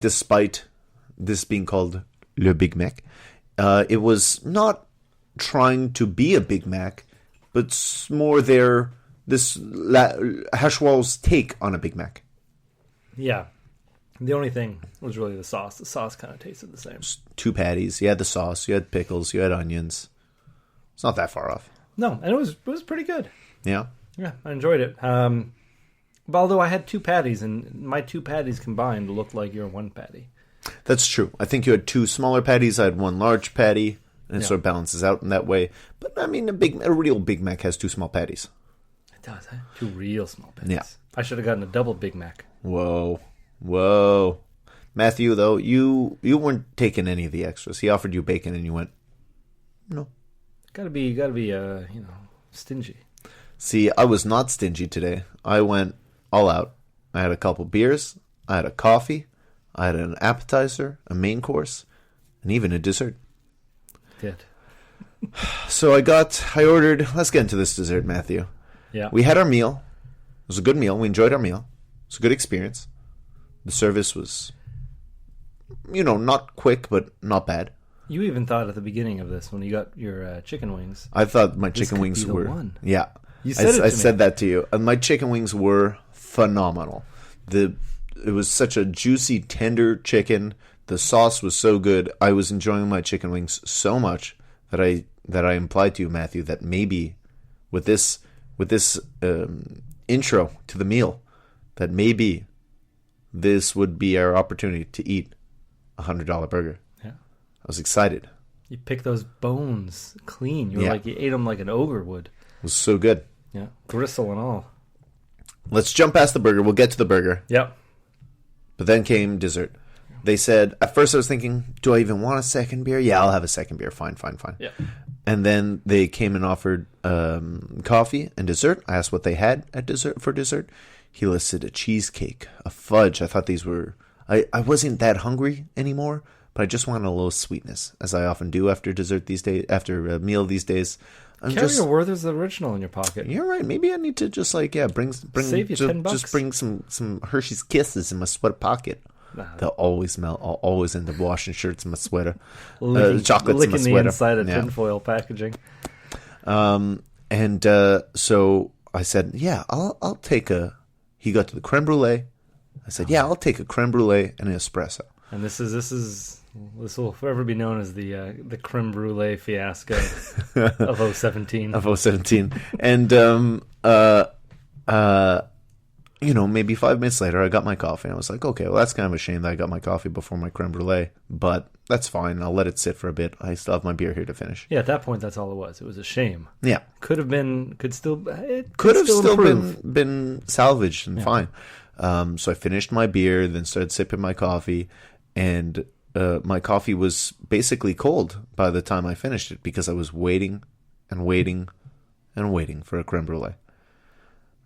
despite this being called Le Big Mac, it was not trying to be a Big Mac, but more this Hachoir's take on a Big Mac. Yeah. The only thing was really the sauce. The sauce kind of tasted the same. Just 2 patties. You had the sauce. You had pickles. You had onions. It's not that far off. No, and it was pretty good. Yeah? Yeah, I enjoyed it. But although I had 2 patties, and my 2 patties combined looked like your 1 patty. That's true. I think you had 2 smaller patties. I had 1 large patty, and it sort of balances out in that way. But, I mean, a real Big Mac has 2 small patties. It does, huh? 2 real small patties. Yeah. I should have gotten a double Big Mac. Whoa. Matthew, though, you weren't taking any of the extras. He offered you bacon, and you went, no. Gotta be, stingy. See, I was not stingy today. I went all out. I had a couple beers. I had a coffee. I had an appetizer, a main course, and even a dessert. Did. So I ordered, let's get into this dessert, Matthew. Yeah. We had our meal. It was a good meal. We enjoyed our meal. It was a good experience. The service was, not quick, but not bad. You even thought at the beginning of this, when you got your chicken wings. I thought my chicken wings were. One. Yeah. You said I said that to you. And my chicken wings were phenomenal. It was such a juicy, tender chicken. The sauce was so good. I was enjoying my chicken wings so much that I implied to you, Matthew, that maybe with this intro to the meal, that maybe this would be our opportunity to eat $100 burger. Yeah. I was excited. You picked those bones clean. You ate them like an ogre would. It was so good. Yeah. Gristle and all. Let's jump past the burger. We'll get to the burger. Yep. But then came dessert. They said, at first I was thinking, do I even want a second beer? Yeah, I'll have a second beer. Fine. Yeah. And then they came and offered coffee and dessert. I asked what they had for dessert. He listed a cheesecake, a fudge. I thought these were... I wasn't that hungry anymore, but I just wanted a little sweetness, as I often do after dessert these days, after a meal these days. Carry your Werther's Original in your pocket. You're right. Maybe I need to just bring save you $10. Just bring some Hershey's Kisses in my sweater pocket. Nah. They'll always smell. I'll always end up washing shirts in my sweater. Chocolates in my sweater. Licking the inside of tinfoil packaging. So I said, yeah, I'll take a... He got to the creme brulee. I said, yeah, I'll take a creme brulee and an espresso. And this will forever be known as the creme brulee fiasco of 017. Of 017. And maybe 5 minutes later, I got my coffee. And I was like, okay, well, that's kind of a shame that I got my coffee before my creme brulee, but that's fine. I'll let it sit for a bit. I still have my beer here to finish. Yeah, at that point, that's all it was. It was a shame. Yeah, could have still been salvaged and fine. So I finished my beer, then started sipping my coffee, and my coffee was basically cold by the time I finished it because I was waiting and waiting and waiting for a creme brulee.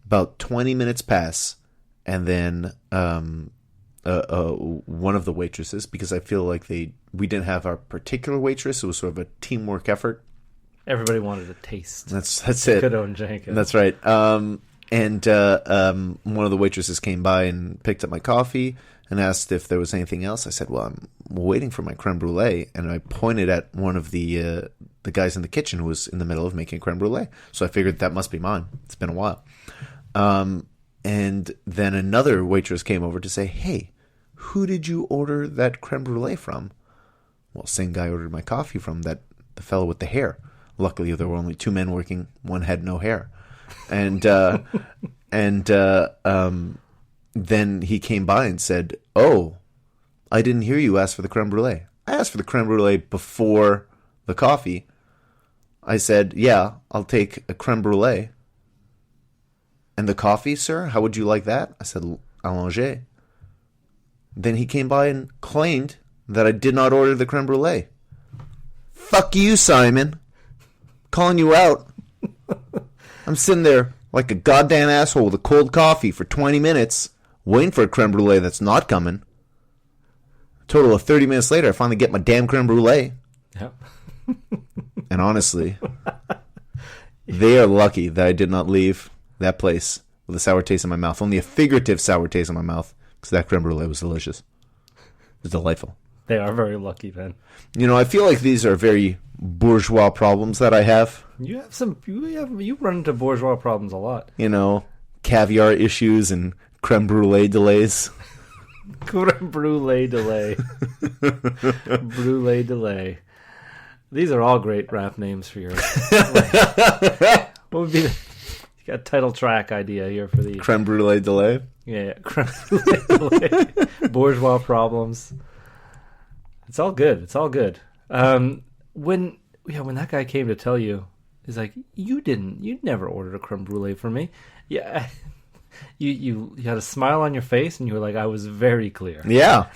About 20 minutes pass, and then one of the waitresses, because I feel like we didn't have our particular waitress, it was sort of a teamwork effort. Everybody wanted a taste. That's it. Good old Jenkins. That's right. And one of the waitresses came by and picked up my coffee and asked if there was anything else. I said, well, I'm waiting for my creme brulee, and I pointed at one of the guys in the kitchen who was in the middle of making creme brulee. So I figured that must be mine. It's been a while. And then another waitress came over to say, hey, who did you order that creme brulee from? Well, same guy ordered my coffee from, the fellow with the hair. Luckily, there were only 2 men working. One had no hair. And then he came by and said, oh, I didn't hear you ask for the creme brulee. I asked for the creme brulee before the coffee. I said, yeah, I'll take a creme brulee. And the coffee, sir? How would you like that? I said, allongé. Then he came by and claimed that I did not order the creme brulee. Fuck you, Simon. Calling you out. I'm sitting there like a goddamn asshole with a cold coffee for 20 minutes, waiting for a creme brulee that's not coming. A total of 30 minutes later, I finally get my damn creme brulee. Yep. And honestly, they are lucky that I did not leave that place with a sour taste in my mouth. Only a figurative sour taste in my mouth, because that creme brulee was delicious. It's delightful. They are very lucky, Ben. You know, I feel like these are very bourgeois problems that I have. You have some. You run into bourgeois problems a lot. You know, caviar issues and creme brulee delays. Creme brulee delay. Brulee delay. These are all great rap names for your. What would be the? You got a title track idea here for the Creme brulee delay. Yeah, creme brulee delay. Bourgeois problems. It's all good. It's all good. When that guy came to tell you, he's like, you never ordered a creme brulee for me. Yeah. You had a smile on your face and you were like, I was very clear. Yeah.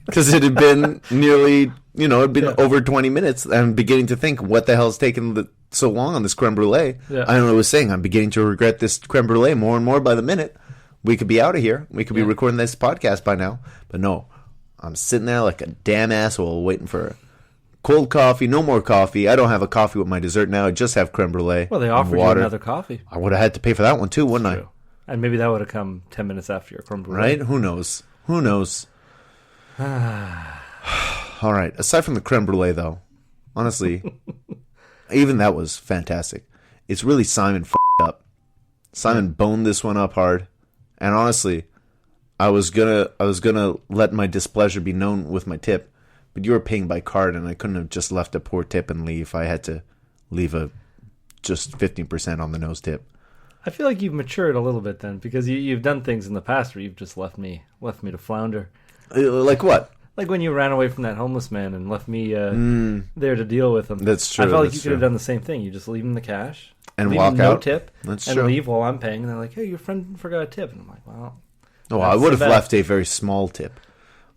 Because it had been nearly, over 20 minutes. I'm beginning to think, what the hell's taken so long on this creme brulee? Yeah. I was saying, I'm beginning to regret this creme brulee more and more by the minute. We could be out of here. We could be recording this podcast by now. But no, I'm sitting there like a damn asshole waiting for cold coffee. No more coffee. I don't have a coffee with my dessert now. I just have creme brulee. Well, they offered you another coffee. I would have had to pay for that one too, wouldn't I? And maybe that would have come 10 minutes after your creme brulee. Right? Who knows? All right. Aside from the creme brulee, though, honestly, even that was fantastic. It's really Simon f***ed up. Simon boned this one up hard. And honestly, I was gonna let my displeasure be known with my tip, but you were paying by card, and I couldn't have just left a poor tip and leave. I had to leave just 15% on the nose tip. I feel like you've matured a little bit then, because you've done things in the past where you've just left me to flounder. Like what? Like when you ran away from that homeless man and left me there to deal with him. That's true. I felt like you could have done the same thing. You just leave him the cash and leave walk him out. No tip. That's and true. Leave while I'm paying. And they're like, "Hey, your friend forgot a tip." And I'm like, "Well, I would have left a very small tip.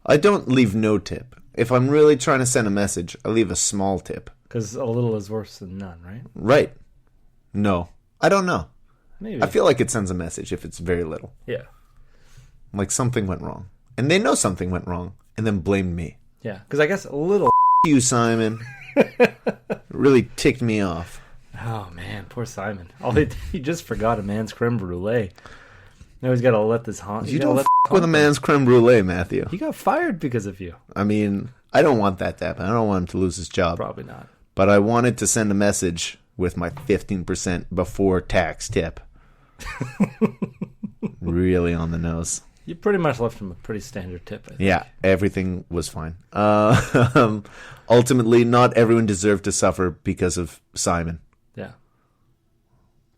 I don't leave no tip. If I'm really trying to send a message, I leave a small tip. Because a little is worse than none, right? Right. No, I don't know. Maybe. I feel like it sends a message if it's very little. Yeah. Like something went wrong. And they know something went wrong and then blamed me. Yeah, because I guess a little... You, Simon. It really ticked me off. Oh, man, poor Simon. He just forgot a man's creme brulee. Now he's got to let this haunt. You don't f*** with a man's creme brulee, Matthew. He got fired because of you. I mean, I don't want that to happen. I don't want him to lose his job. Probably not. But I wanted to send a message with my 15% before tax tip. Really on the nose. You pretty much left him a pretty standard tip, I think. Yeah, everything was fine. Ultimately, not everyone deserved to suffer because of Simon. Yeah.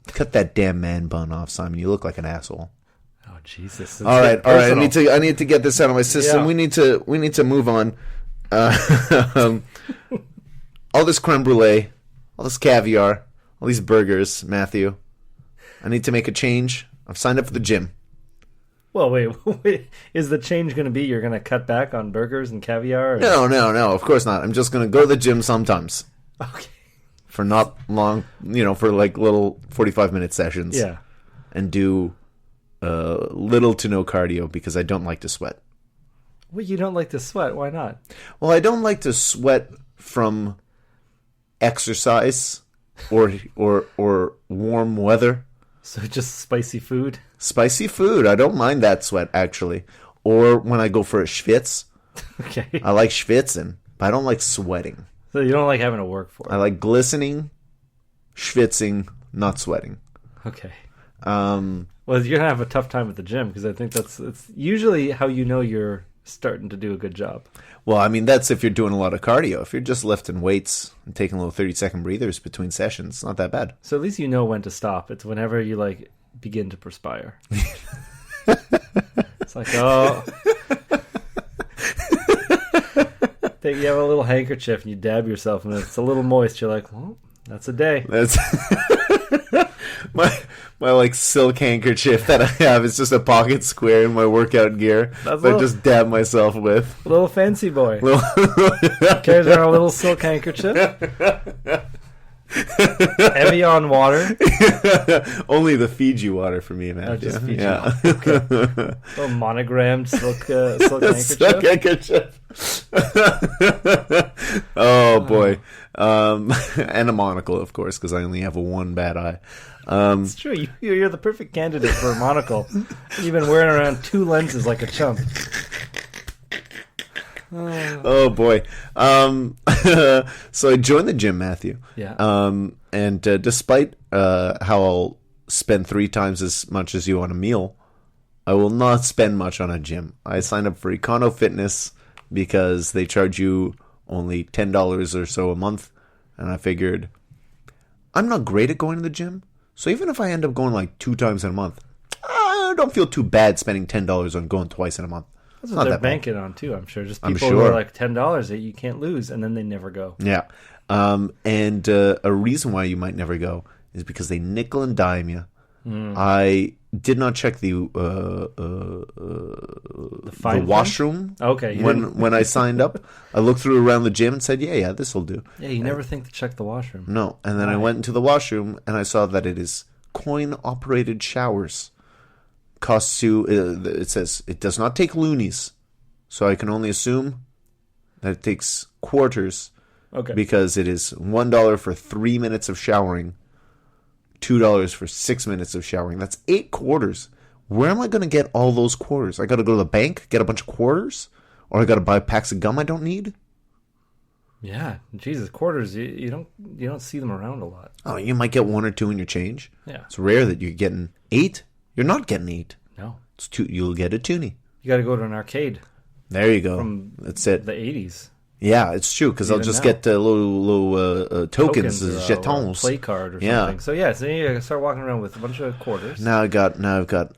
Cut that damn man bun off, Simon. You look like an asshole. Oh, Jesus. All right. I need to get this out of my system. Yeah. We need to move on. All this creme brulee, all this caviar, all these burgers, Matthew. I need to make a change. I've signed up for the gym. Well, wait. Is the change going to be you're going to cut back on burgers and caviar? Or? No. Of course not. I'm just going to go to the gym sometimes. Okay. For not long, for like little 45-minute sessions. Yeah. And do little to no cardio because I don't like to sweat. Well, you don't like to sweat. Why not? Well, I don't like to sweat from exercise or warm weather. So just spicy food? Spicy food. I don't mind that sweat, actually. Or when I go for a schwitz. Okay. I like schwitzing, but I don't like sweating. So you don't like having to work for it? I like glistening, schwitzing, not sweating. Okay. Well, you're going to have a tough time at the gym because I think it's usually how you know you're starting to do a good job. Well, I mean, that's if you're doing a lot of cardio. If you're just lifting weights and taking little 30-second breathers between sessions, it's not that bad. So at least you know when to stop. It's whenever you, begin to perspire. It's like, oh. You have a little handkerchief and you dab yourself and it's a little moist. You're like, well, that's a day. That's my silk handkerchief that I have is just a pocket square in my workout gear that I just dab myself with. A little fancy boy. Carries around a little silk handkerchief. Evian water. Only the Fiji water for me, man. Oh, just Fiji. Yeah. Okay. A little monogrammed silk handkerchief. Silk handkerchief. Oh boy. And a monocle, of course, because I only have one bad eye. It's true. You're the perfect candidate for a monocle. You've been wearing around 2 lenses like a chump. Oh boy. So I joined the gym, Matthew. Yeah. And despite how I'll spend 3 times as much as you on a meal, I will not spend much on a gym. I signed up for Econo Fitness because they charge you only $10 or so a month, and I figured I'm not great at going to the gym, so even if I end up going like 2 times in a month, I don't feel too bad spending $10 on going twice in a month. That's what they're banking on too, I'm sure. Just people sure. who are like $10 that you can't lose, and then they never go. Yeah. And a reason why you might never go is because they nickel and dime you. I did not check the washroom. Okay. When I signed up, I looked through around the gym and said, yeah, this will do. Yeah, you never think to check the washroom. No. And then I went into the washroom and I saw that it is coin-operated showers. Costs you, it says, it does not take loonies. So I can only assume that it takes quarters. Okay. Because it is $1 for 3 minutes of showering, $2 for 6 minutes of showering. That's 8 quarters. Where am I going to get all those quarters? I got to go to the bank, get a bunch of quarters? Or I got to buy packs of gum I don't need? Yeah, Jesus, quarters, you don't see them around a lot. Oh, you might get 1 or 2 in your change. Yeah. It's rare that you're getting 8. You're not getting 8. No. It's 2. You'll get a toonie. You got to go to an arcade. There you go. From That's it. The 80s. Yeah, it's true, because I'll just get little tokens, jetons, play card or something. So you start walking around with a bunch of quarters. Now I've got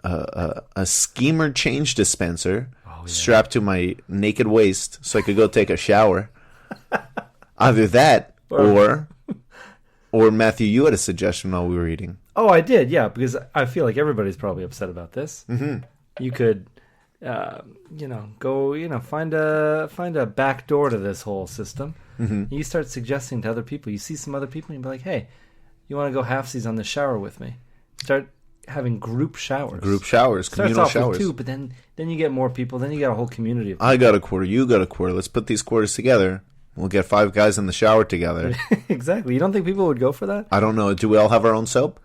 a schemer change dispenser strapped to my naked waist, so I could go take a shower. Either that, or Matthew, you had a suggestion while we were eating. Oh, I did, yeah, because I feel like everybody's probably upset about this. Mm-hmm. You could. Go, find a back door to this whole system. Mm-hmm. You start suggesting to other people. You see some other people, and you be like, "Hey, you want to go halfsies on the shower with me?" Start having group showers. Starts Communal off showers. with 2, but then you get more people. Then you get a whole community of people. I got a quarter. You got a quarter. Let's put these quarters together. We'll get 5 guys in the shower together. Exactly. You don't think people would go for that? I don't know. Do we all have our own soap?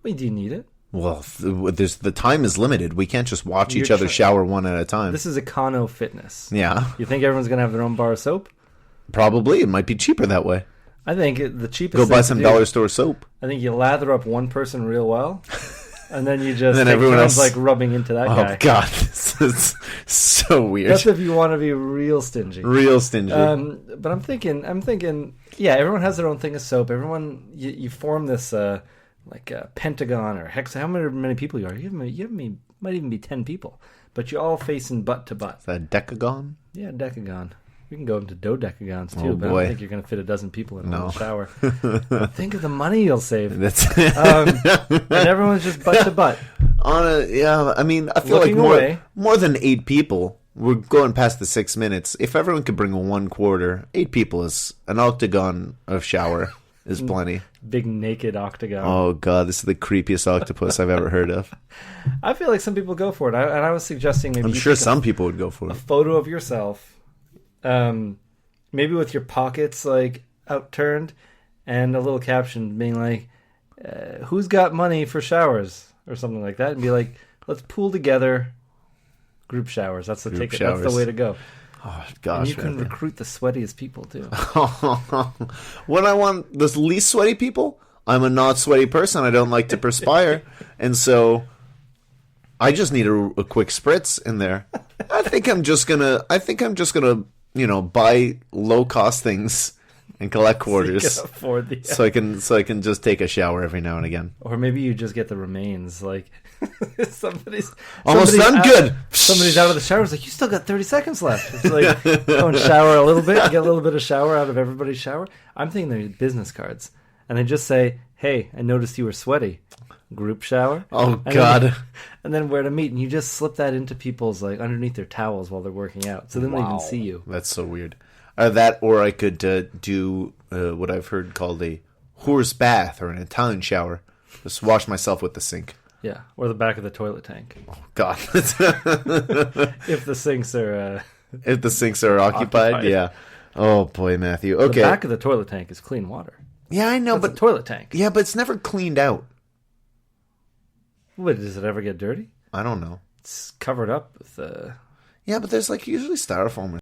Wait, do you need it? Well, the time is limited. We can't just watch each other shower one at a time. This is Econo Fitness. Yeah. You think everyone's going to have their own bar of soap? Probably. It might be cheaper that way. I think the cheapest Go buy some dollar store soap. I think you lather up one person real well, and then you just and then take everyone turns else like rubbing into that guy. Oh, God. This is so weird. That's if you want to be real stingy. Real stingy. But I'm thinking, yeah, everyone has their own thing of soap. Everyone, you form this... like a pentagon or hex, how many people you are. You might even be 10 people, but you're all facing butt to butt. Is that a decagon? Yeah, decagon. We can go into dodecagons too, but boy. I don't think you're going to fit a dozen people in one shower. Think of the money you'll save. And everyone's just butt to butt. I mean, I feel Looking like more than 8 people. We're going past the 6 minutes. If everyone could bring 1 quarter, 8 people is an octagon of shower. Is plenty. Big naked octagon. Oh, God. This is the creepiest octopus I've ever heard of. I feel like some people go for it. And I was suggesting maybe... I'm sure some people would go for it. A photo of yourself. Maybe with your pockets, like, outturned. And a little caption being like, who's got money for showers? Or something like that. And be like, let's pool together group showers. That's the ticket. That's the way to go. Oh, gosh. And you can recruit the sweatiest people, too. When I want the least sweaty people, I'm a not sweaty person. I don't like to perspire. And so I just need a quick spritz in there. I think I'm just gonna, buy low cost things and collect quarters. So you can afford the... so I can just take a shower every now and again. Or maybe you just get the remains, like somebody's almost done. Good. Somebody's out of the shower. It's like, you still got 30 seconds left. It's like, go and shower a little bit, get a little bit of shower out of everybody's shower. I'm thinking they're business cards, and they just say, "Hey, I noticed you were sweaty. Group shower." Oh, God. And then where to meet, and you just slip that into people's, like, underneath their towels while they're working out, so they don't even see you. That's so weird. That, or I could do what I've heard called a horse bath or an Italian shower. Just wash myself with the sink. Yeah, or the back of the toilet tank. Oh, God. If the sinks are... if the sinks are occupied, yeah. Oh, boy, Matthew. Okay. The back of the toilet tank is clean water. Yeah, I know, That's a toilet tank. Yeah, but it's never cleaned out. What, does it ever get dirty? I don't know. It's covered up with... Yeah, but there's, like, usually styrofoam or